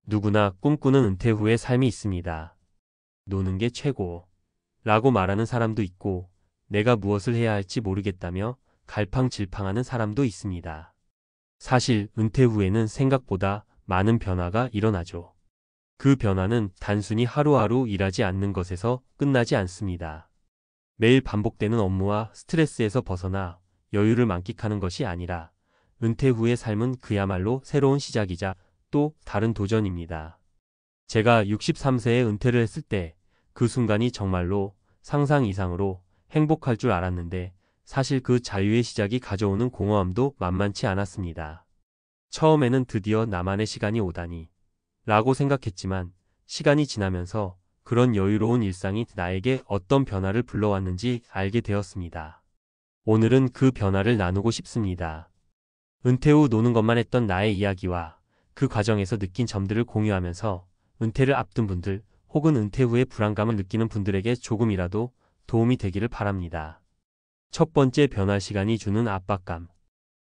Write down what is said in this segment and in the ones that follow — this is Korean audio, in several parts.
누구나 꿈꾸는 은퇴 후의 삶이 있습니다. 노는 게 최고 라고 말하는 사람도 있고 내가 무엇을 해야 할지 모르겠다며 갈팡질팡하는 사람도 있습니다. 사실 은퇴 후에는 생각보다 많은 변화가 일어나죠. 그 변화는 단순히 하루하루 일하지 않는 것에서 끝나지 않습니다. 매일 반복되는 업무와 스트레스에서 벗어나 여유를 만끽하는 것이 아니라 은퇴 후의 삶은 그야말로 새로운 시작이자 또 다른 도전입니다. 제가 63세에 은퇴를 했을 때 그 순간이 정말로 상상 이상으로 행복할 줄 알았는데 사실 그 자유의 시작이 가져오는 공허함도 만만치 않았습니다. 처음에는 드디어 나만의 시간이 오다니 라고 생각했지만 시간이 지나면서 그런 여유로운 일상이 나에게 어떤 변화를 불러왔는지 알게 되었습니다. 오늘은 그 변화를 나누고 싶습니다. 은퇴 후 노는 것만 했던 나의 이야기와 그 과정에서 느낀 점들을 공유하면서 은퇴를 앞둔 분들 혹은 은퇴 후에 불안감을 느끼는 분들에게 조금이라도 도움이 되기를 바랍니다. 첫 번째, 변화 시간이 주는 압박감.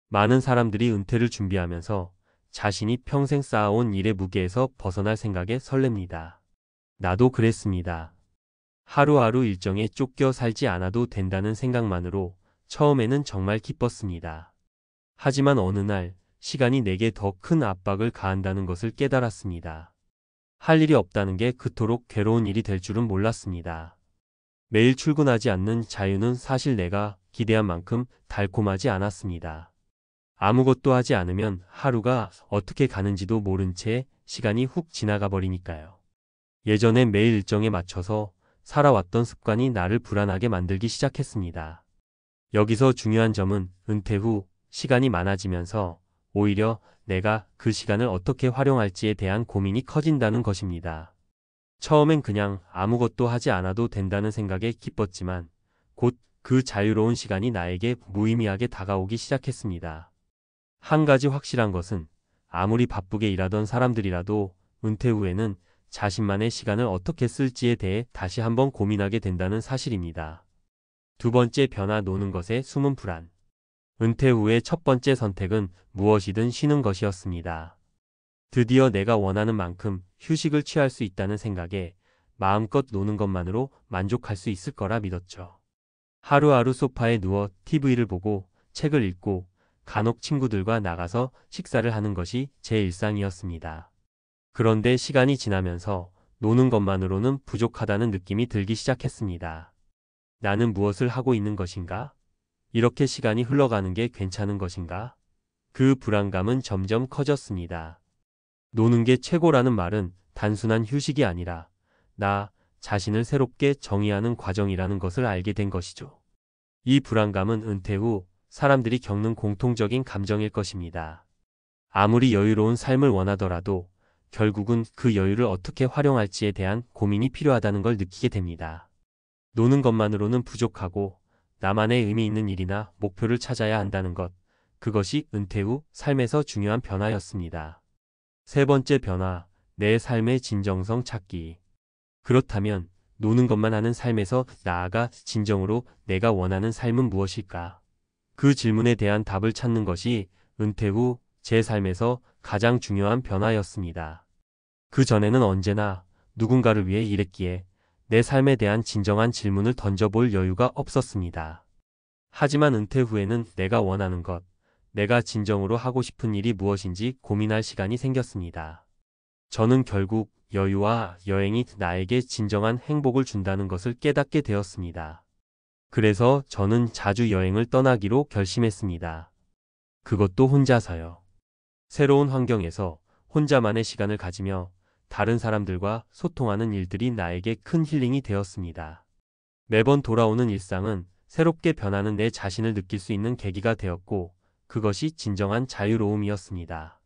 많은 사람들이 은퇴를 준비하면서 자신이 평생 쌓아온 일의 무게에서 벗어날 생각에 설렙니다. 나도 그랬습니다. 하루하루 일정에 쫓겨 살지 않아도 된다는 생각만으로 처음에는 정말 기뻤습니다. 하지만 어느 날 시간이 내게 더 큰 압박을 가한다는 것을 깨달았습니다. 할 일이 없다는 게 그토록 괴로운 일이 될 줄은 몰랐습니다. 매일 출근하지 않는 자유는 사실 내가 기대한 만큼 달콤하지 않았습니다. 아무것도 하지 않으면 하루가 어떻게 가는지도 모른 채 시간이 훅 지나가 버리니까요. 예전에 매일 일정에 맞춰서 살아왔던 습관이 나를 불안하게 만들기 시작했습니다. 여기서 중요한 점은 은퇴 후 시간이 많아지면서 오히려 내가 그 시간을 어떻게 활용할지에 대한 고민이 커진다는 것입니다. 처음엔 그냥 아무것도 하지 않아도 된다는 생각에 기뻤지만 곧 그 자유로운 시간이 나에게 무의미하게 다가오기 시작했습니다. 한 가지 확실한 것은 아무리 바쁘게 일하던 사람들이라도 은퇴 후에는 자신만의 시간을 어떻게 쓸지에 대해 다시 한번 고민하게 된다는 사실입니다. 두 번째, 변화, 노는 것에 숨은 불안. 은퇴 후의 첫 번째 선택은 무엇이든 쉬는 것이었습니다. 드디어 내가 원하는 만큼 휴식을 취할 수 있다는 생각에 마음껏 노는 것만으로 만족할 수 있을 거라 믿었죠. 하루하루 소파에 누워 TV를 보고 책을 읽고 간혹 친구들과 나가서 식사를 하는 것이 제 일상이었습니다. 그런데 시간이 지나면서 노는 것만으로는 부족하다는 느낌이 들기 시작했습니다. 나는 무엇을 하고 있는 것인가? 이렇게 시간이 흘러가는 게 괜찮은 것인가? 그 불안감은 점점 커졌습니다. 노는 게 최고라는 말은 단순한 휴식이 아니라 나 자신을 새롭게 정의하는 과정이라는 것을 알게 된 것이죠. 이 불안감은 은퇴 후 사람들이 겪는 공통적인 감정일 것입니다. 아무리 여유로운 삶을 원하더라도 결국은 그 여유를 어떻게 활용할지에 대한 고민이 필요하다는 걸 느끼게 됩니다. 노는 것만으로는 부족하고 나만의 의미 있는 일이나 목표를 찾아야 한다는 것, 그것이 은퇴 후 삶에서 중요한 변화였습니다. 세 번째 변화, 내 삶의 진정성 찾기. 그렇다면 노는 것만 하는 삶에서 나아가 진정으로 내가 원하는 삶은 무엇일까? 그 질문에 대한 답을 찾는 것이 은퇴 후 제 삶에서 가장 중요한 변화였습니다. 그 전에는 언제나 누군가를 위해 일했기에 내 삶에 대한 진정한 질문을 던져볼 여유가 없었습니다. 하지만 은퇴 후에는 내가 원하는 것, 내가 진정으로 하고 싶은 일이 무엇인지 고민할 시간이 생겼습니다. 저는 결국 여유와 여행이 나에게 진정한 행복을 준다는 것을 깨닫게 되었습니다. 그래서 저는 자주 여행을 떠나기로 결심했습니다. 그것도 혼자서요. 새로운 환경에서 혼자만의 시간을 가지며 다른 사람들과 소통하는 일들이 나에게 큰 힐링이 되었습니다. 매번 돌아오는 일상은 새롭게 변하는 내 자신을 느낄 수 있는 계기가 되었고 그것이 진정한 자유로움이었습니다.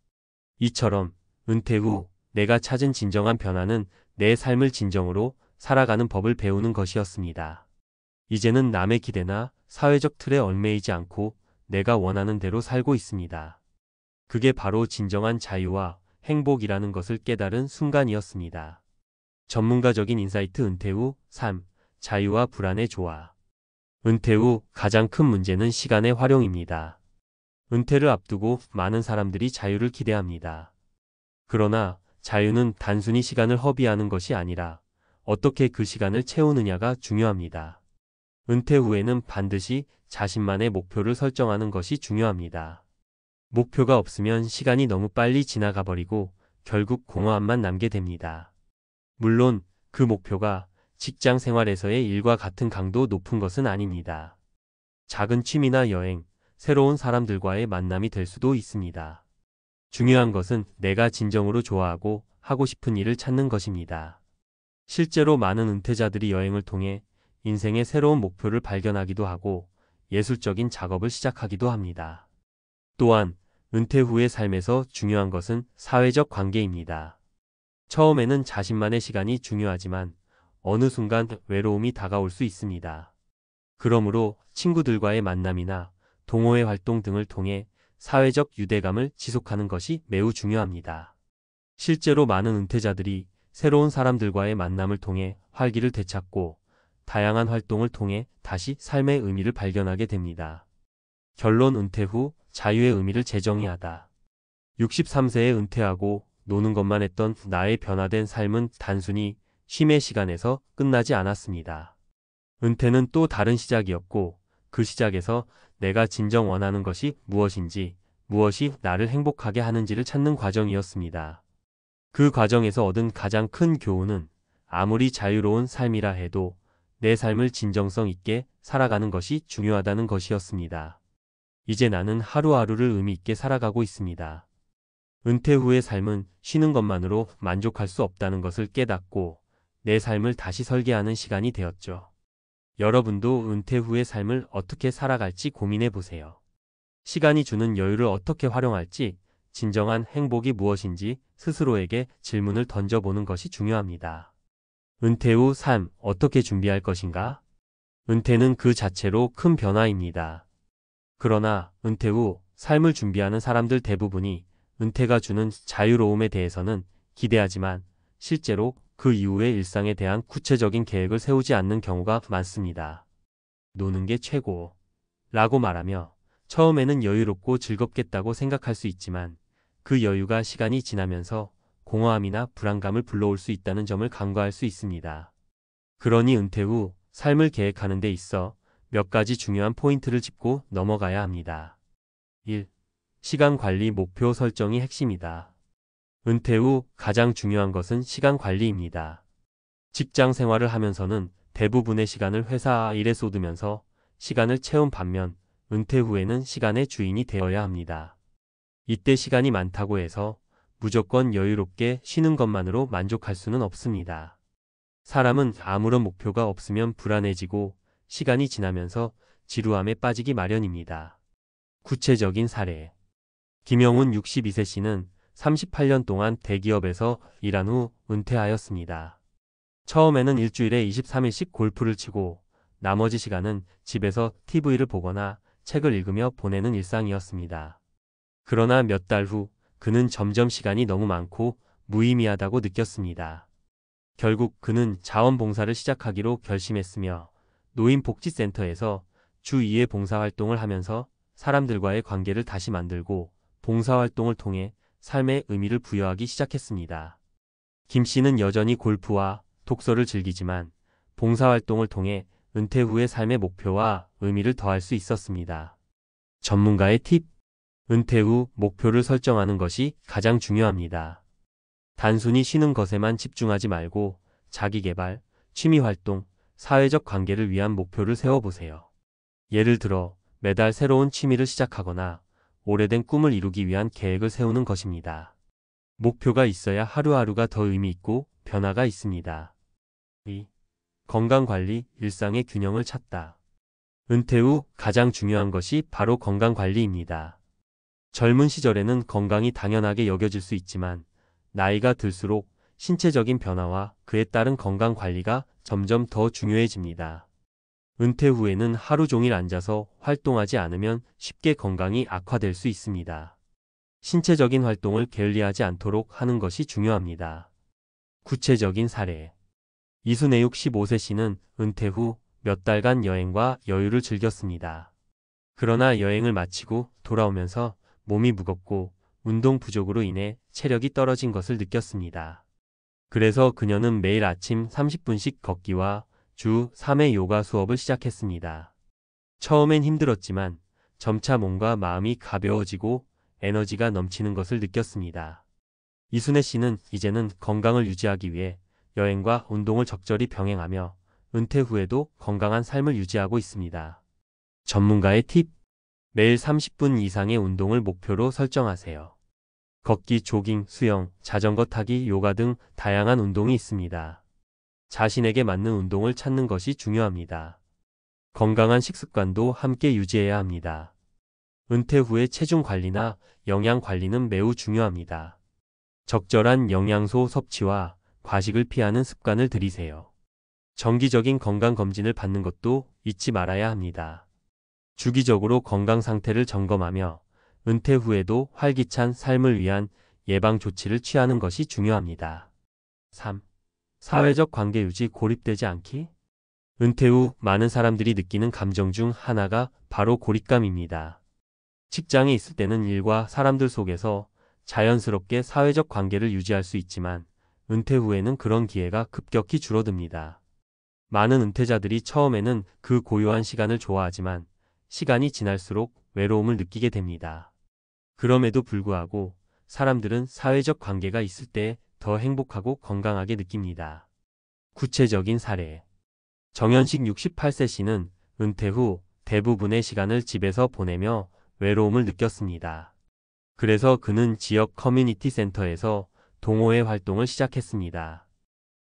이처럼 은퇴 후 내가 찾은 진정한 변화는 내 삶을 진정으로 살아가는 법을 배우는 것이었습니다. 이제는 남의 기대나 사회적 틀에 얽매이지 않고 내가 원하는 대로 살고 있습니다. 그게 바로 진정한 자유와 행복이라는 것을 깨달은 순간이었습니다. 전문가적인 인사이트. 은퇴 후 삶, 자유와 불안의 조화. 은퇴 후 가장 큰 문제는 시간의 활용입니다. 은퇴를 앞두고 많은 사람들이 자유를 기대합니다. 그러나 자유는 단순히 시간을 허비하는 것이 아니라 어떻게 그 시간을 채우느냐가 중요합니다. 은퇴 후에는 반드시 자신만의 목표를 설정하는 것이 중요합니다. 목표가 없으면 시간이 너무 빨리 지나가 버리고 결국 공허함만 남게 됩니다. 물론 그 목표가 직장 생활에서의 일과 같은 강도 높은 것은 아닙니다. 작은 취미나 여행, 새로운 사람들과의 만남이 될 수도 있습니다. 중요한 것은 내가 진정으로 좋아하고 하고 싶은 일을 찾는 것입니다. 실제로 많은 은퇴자들이 여행을 통해 인생의 새로운 목표를 발견하기도 하고 예술적인 작업을 시작하기도 합니다. 또한 은퇴 후의 삶에서 중요한 것은 사회적 관계입니다. 처음에는 자신만의 시간이 중요하지만 어느 순간 외로움이 다가올 수 있습니다. 그러므로 친구들과의 만남이나 동호회 활동 등을 통해 사회적 유대감을 지속하는 것이 매우 중요합니다. 실제로 많은 은퇴자들이 새로운 사람들과의 만남을 통해 활기를 되찾고 다양한 활동을 통해 다시 삶의 의미를 발견하게 됩니다. 결론 은퇴 후 자유의 의미를 재정의하다. 63세에 은퇴하고 노는 것만 했던 나의 변화된 삶은 단순히 쉼의 시간에서 끝나지 않았습니다. 은퇴는 또 다른 시작이었고 그 시작에서 내가 진정 원하는 것이 무엇인지, 무엇이 나를 행복하게 하는지를 찾는 과정이었습니다. 그 과정에서 얻은 가장 큰 교훈은 아무리 자유로운 삶이라 해도 내 삶을 진정성 있게 살아가는 것이 중요하다는 것이었습니다. 이제 나는 하루하루를 의미 있게 살아가고 있습니다. 은퇴 후의 삶은 쉬는 것만으로 만족할 수 없다는 것을 깨닫고 내 삶을 다시 설계하는 시간이 되었죠. 여러분도 은퇴 후의 삶을 어떻게 살아갈지 고민해 보세요. 시간이 주는 여유를 어떻게 활용할지, 진정한 행복이 무엇인지 스스로에게 질문을 던져보는 것이 중요합니다. 은퇴 후 삶 어떻게 준비할 것인가? 은퇴는 그 자체로 큰 변화입니다. 그러나 은퇴 후 삶을 준비하는 사람들 대부분이 은퇴가 주는 자유로움에 대해서는 기대하지만 실제로 그 이후의 일상에 대한 구체적인 계획을 세우지 않는 경우가 많습니다. 노는 게 최고 라고 말하며 처음에는 여유롭고 즐겁겠다고 생각할 수 있지만 그 여유가 시간이 지나면서 공허함이나 불안감을 불러올 수 있다는 점을 간과할 수 있습니다. 그러니 은퇴 후 삶을 계획하는 데 있어 몇 가지 중요한 포인트를 짚고 넘어가야 합니다. 1. 시간 관리 목표 설정이 핵심이다. 은퇴 후 가장 중요한 것은 시간 관리입니다. 직장 생활을 하면서는 대부분의 시간을 회사 일에 쏟으면서 시간을 채운 반면 은퇴 후에는 시간의 주인이 되어야 합니다. 이때 시간이 많다고 해서 무조건 여유롭게 쉬는 것만으로 만족할 수는 없습니다. 사람은 아무런 목표가 없으면 불안해지고 시간이 지나면서 지루함에 빠지기 마련입니다. 구체적인 사례. 김영훈 62세 씨는 38년 동안 대기업에서 일한 후 은퇴하였습니다. 처음에는 일주일에 23일씩 골프를 치고 나머지 시간은 집에서 TV를 보거나 책을 읽으며 보내는 일상이었습니다. 그러나 몇 달 후 그는 점점 시간이 너무 많고 무의미하다고 느꼈습니다. 결국 그는 자원봉사를 시작하기로 결심했으며 노인복지센터에서 주 2회 봉사활동을 하면서 사람들과의 관계를 다시 만들고 봉사활동을 통해 삶의 의미를 부여하기 시작했습니다. 김 씨는 여전히 골프와 독서를 즐기지만 봉사활동을 통해 은퇴 후의 삶의 목표와 의미를 더할 수 있었습니다. 전문가의 팁. 은퇴 후 목표를 설정하는 것이 가장 중요합니다. 단순히 쉬는 것에만 집중하지 말고 자기개발, 취미활동, 사회적 관계를 위한 목표를 세워보세요. 예를 들어 매달 새로운 취미를 시작하거나 오래된 꿈을 이루기 위한 계획을 세우는 것입니다. 목표가 있어야 하루하루가 더 의미 있고 변화가 있습니다. 2. 건강관리, 일상의 균형을 찾다. 은퇴 후 가장 중요한 것이 바로 건강관리입니다. 젊은 시절에는 건강이 당연하게 여겨질 수 있지만 나이가 들수록 신체적인 변화와 그에 따른 건강관리가 점점 더 중요해집니다. 은퇴 후에는 하루 종일 앉아서 활동하지 않으면 쉽게 건강이 악화될 수 있습니다. 신체적인 활동을 게을리하지 않도록 하는 것이 중요합니다. 구체적인 사례. 이순애육 15세 씨는 은퇴 후 몇 달간 여행과 여유를 즐겼습니다. 그러나 여행을 마치고 돌아오면서 몸이 무겁고 운동 부족으로 인해 체력이 떨어진 것을 느꼈습니다. 그래서 그녀는 매일 아침 30분씩 걷기와 주 3회 요가 수업을 시작했습니다. 처음엔 힘들었지만 점차 몸과 마음이 가벼워지고 에너지가 넘치는 것을 느꼈습니다. 이순애 씨는 이제는 건강을 유지하기 위해 여행과 운동을 적절히 병행하며 은퇴 후에도 건강한 삶을 유지하고 있습니다. 전문가의 팁: 매일 30분 이상의 운동을 목표로 설정하세요. 걷기, 조깅, 수영, 자전거 타기, 요가 등 다양한 운동이 있습니다. 자신에게 맞는 운동을 찾는 것이 중요합니다. 건강한 식습관도 함께 유지해야 합니다. 은퇴 후의 체중 관리나 영양 관리는 매우 중요합니다. 적절한 영양소 섭취와 과식을 피하는 습관을 들이세요. 정기적인 건강검진을 받는 것도 잊지 말아야 합니다. 주기적으로 건강 상태를 점검하며 은퇴 후에도 활기찬 삶을 위한 예방 조치를 취하는 것이 중요합니다. 3. 사회적 관계 유지. 고립되지 않기. 은퇴 후 많은 사람들이 느끼는 감정 중 하나가 바로 고립감입니다. 직장에 있을 때는 일과 사람들 속에서 자연스럽게 사회적 관계를 유지할 수 있지만 은퇴 후에는 그런 기회가 급격히 줄어듭니다. 많은 은퇴자들이 처음에는 그 고요한 시간을 좋아하지만 시간이 지날수록 외로움을 느끼게 됩니다. 그럼에도 불구하고 사람들은 사회적 관계가 있을 때 더 행복하고 건강하게 느낍니다. 구체적인 사례: 정현식 68세 씨는 은퇴 후 대부분의 시간을 집에서 보내며 외로움을 느꼈습니다. 그래서 그는 지역 커뮤니티 센터에서 동호회 활동을 시작했습니다.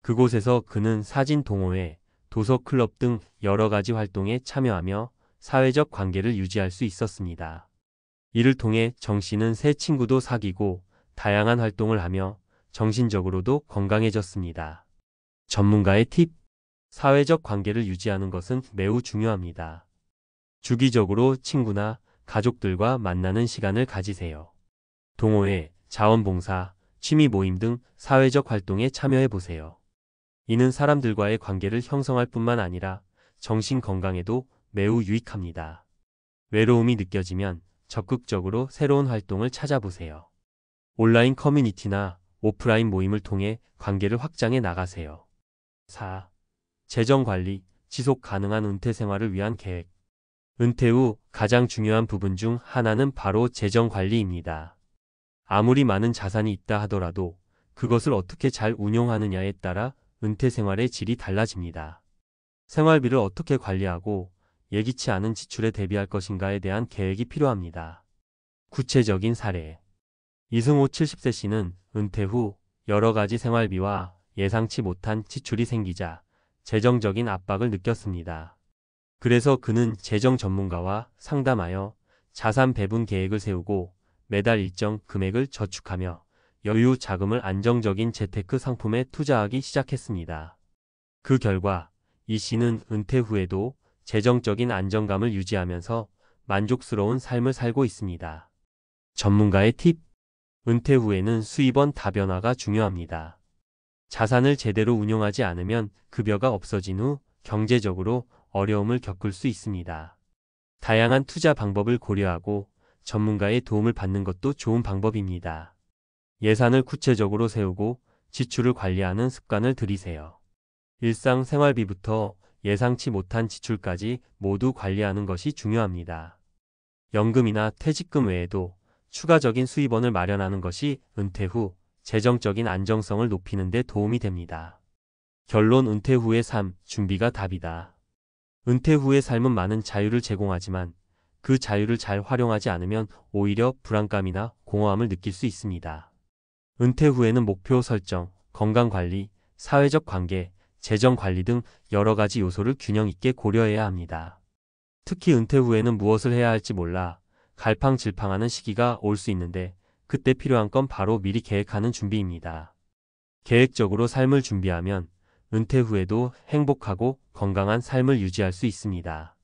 그곳에서 그는 사진 동호회, 도서 클럽 등 여러 가지 활동에 참여하며 사회적 관계를 유지할 수 있었습니다. 이를 통해 정 씨는 새 친구도 사귀고 다양한 활동을 하며 정신적으로도 건강해졌습니다. 전문가의 팁: 사회적 관계를 유지하는 것은 매우 중요합니다. 주기적으로 친구나 가족들과 만나는 시간을 가지세요. 동호회, 자원봉사, 취미 모임 등 사회적 활동에 참여해 보세요. 이는 사람들과의 관계를 형성할 뿐만 아니라 정신 건강에도 매우 유익합니다. 외로움이 느껴지면 적극적으로 새로운 활동을 찾아보세요. 온라인 커뮤니티나 오프라인 모임을 통해 관계를 확장해 나가세요. 4. 재정관리. 지속 가능한 은퇴 생활을 위한 계획. 은퇴 후 가장 중요한 부분 중 하나는 바로 재정관리입니다. 아무리 많은 자산이 있다 하더라도 그것을 어떻게 잘 운용하느냐에 따라 은퇴 생활의 질이 달라집니다. 생활비를 어떻게 관리하고 예기치 않은 지출에 대비할 것인가에 대한 계획이 필요합니다. 구체적인 사례: 이승호 70세 씨는 은퇴 후 여러 가지 생활비와 예상치 못한 지출이 생기자 재정적인 압박을 느꼈습니다. 그래서 그는 재정 전문가와 상담하여 자산 배분 계획을 세우고 매달 일정 금액을 저축하며 여유 자금을 안정적인 재테크 상품에 투자하기 시작했습니다. 그 결과 이 씨는 은퇴 후에도 재정적인 안정감을 유지하면서 만족스러운 삶을 살고 있습니다. 전문가의 팁: 은퇴 후에는 수입원 다변화가 중요합니다. 자산을 제대로 운용하지 않으면 급여가 없어진 후 경제적으로 어려움을 겪을 수 있습니다. 다양한 투자 방법을 고려하고 전문가의 도움을 받는 것도 좋은 방법입니다. 예산을 구체적으로 세우고 지출을 관리하는 습관을 들이세요. 일상 생활비부터 예상치 못한 지출까지 모두 관리하는 것이 중요합니다. 연금이나 퇴직금 외에도 추가적인 수입원을 마련하는 것이 은퇴 후 재정적인 안정성을 높이는 데 도움이 됩니다. 결론: 은퇴 후의 삶, 준비가 답이다. 은퇴 후의 삶은 많은 자유를 제공하지만 그 자유를 잘 활용하지 않으면 오히려 불안감이나 공허함을 느낄 수 있습니다. 은퇴 후에는 목표 설정, 건강관리, 사회적 관계, 재정관리 등 여러 가지 요소를 균형 있게 고려해야 합니다. 특히 은퇴 후에는 무엇을 해야 할지 몰라 갈팡질팡하는 시기가 올 수 있는데 그때 필요한 건 바로 미리 계획하는 준비입니다. 계획적으로 삶을 준비하면 은퇴 후에도 행복하고 건강한 삶을 유지할 수 있습니다.